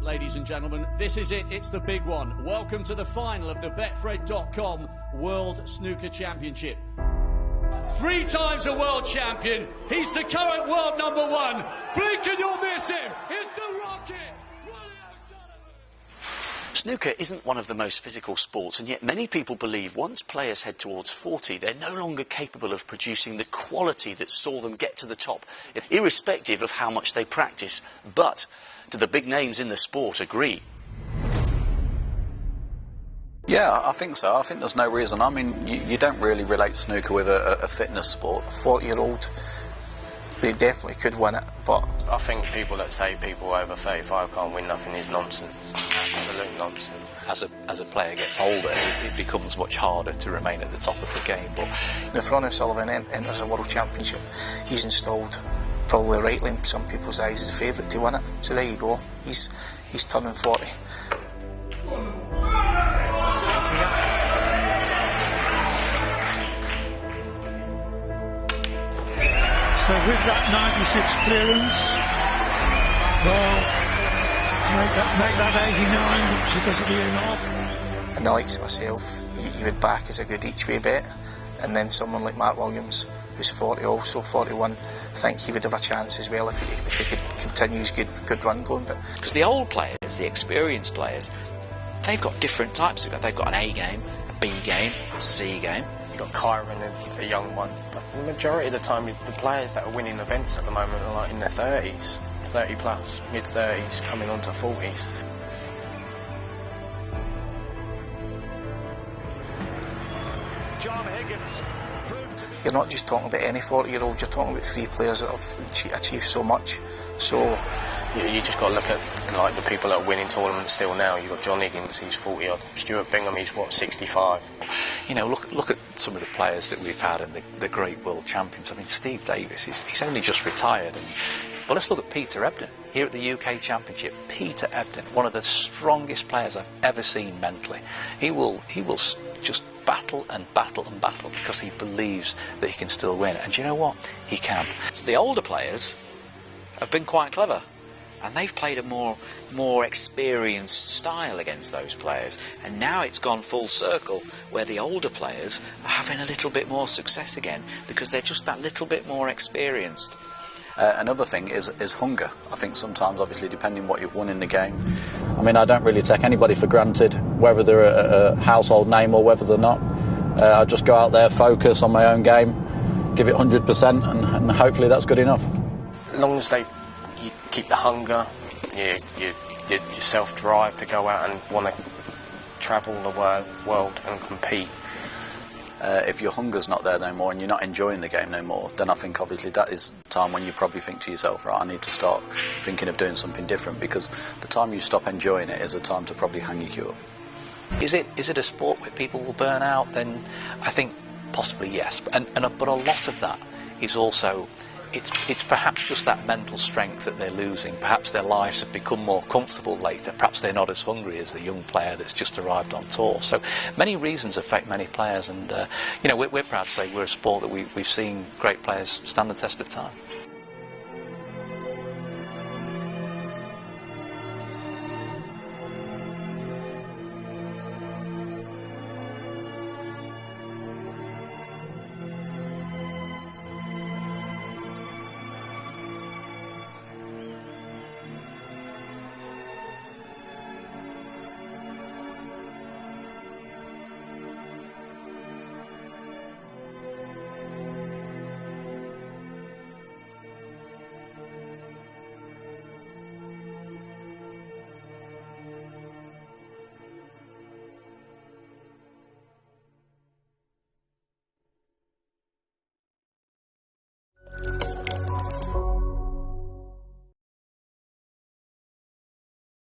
Ladies and gentlemen, this is it. It's the big one. Welcome to the final of the Betfred.com World Snooker Championship. 3 times a world champion. He's the current world #1. Blink and you'll miss him. It's the Rocket. Snooker isn't one of the most physical sports, and yet many people believe once players head towards 40, they're no longer capable of producing the quality that saw them get to the top, irrespective of how much they practice. But do the big names in the sport agree? Yeah, I think so. I think there's no reason. I mean, you don't really relate snooker with a fitness sport. 40-year-old, they definitely could win it, but I think people that say people over 35 can't win nothing is nonsense. Absolute nonsense. As a player gets older, it becomes much harder to remain at the top of the game. But if Ronnie Sullivan enters a World Championship, he's installed, probably rightly in some people's eyes, as the favourite to win it. So there you go. He's turning 40. So with that 96 clearance, well, make that 89 because of the in-off. And the likes of myself, you would back as a good each-way bet, and then someone like Mark Williams, who's 40 also, 41, think he would have a chance as well if he could continue his good run going. But because the old players, the experienced players, they've got different types. They've got an A game, a B game, a C game. You've got Kyron, a young one. But the majority of the time, the players that are winning events at the moment are like in their 30s, 30 plus, mid-30s, coming on to 40s. John Higgins. You're not just talking about any 40-year-old, you're talking about 3 players that have achieved so much. So you just got to look at like the people that are winning tournaments still now. You've got John Higgins, he's 40 odd. Stuart Bingham, he's what, 65. you know, look at some of the players that we've had and the great world champions. I mean, Steve Davis, he's only just retired. But let's look at Peter Ebdon here at the UK Championship. Peter Ebdon, one of the strongest players I've ever seen mentally. He will just battle and battle and battle because he believes that he can still win. And do you know what? He can. So the older players have been quite clever, and they've played a more experienced style against those players, and now it's gone full circle where the older players are having a little bit more success again because they're just that little bit more experienced. Another thing is hunger. I think sometimes, obviously, depending what you've won in the game. I mean, I don't really take anybody for granted, whether they're a household name or whether they're not. I just go out there, focus on my own game, give it 100%, and hopefully that's good enough. As long as you keep the hunger, your self-drive to go out and want to travel the world and compete. If your hunger's not there no more and you're not enjoying the game no more, then I think obviously that is the time when you probably think to yourself, right, I need to start thinking of doing something different, because the time you stop enjoying it is a time to probably hang your cue up. Is it a sport where people will burn out? Then I think possibly yes, but a lot of that is also it's perhaps just that mental strength that they're losing. Perhaps their lives have become more comfortable later. Perhaps they're not as hungry as the young player that's just arrived on tour. So many reasons affect many players, and you know, we're proud to say we're a sport that we've seen great players stand the test of time.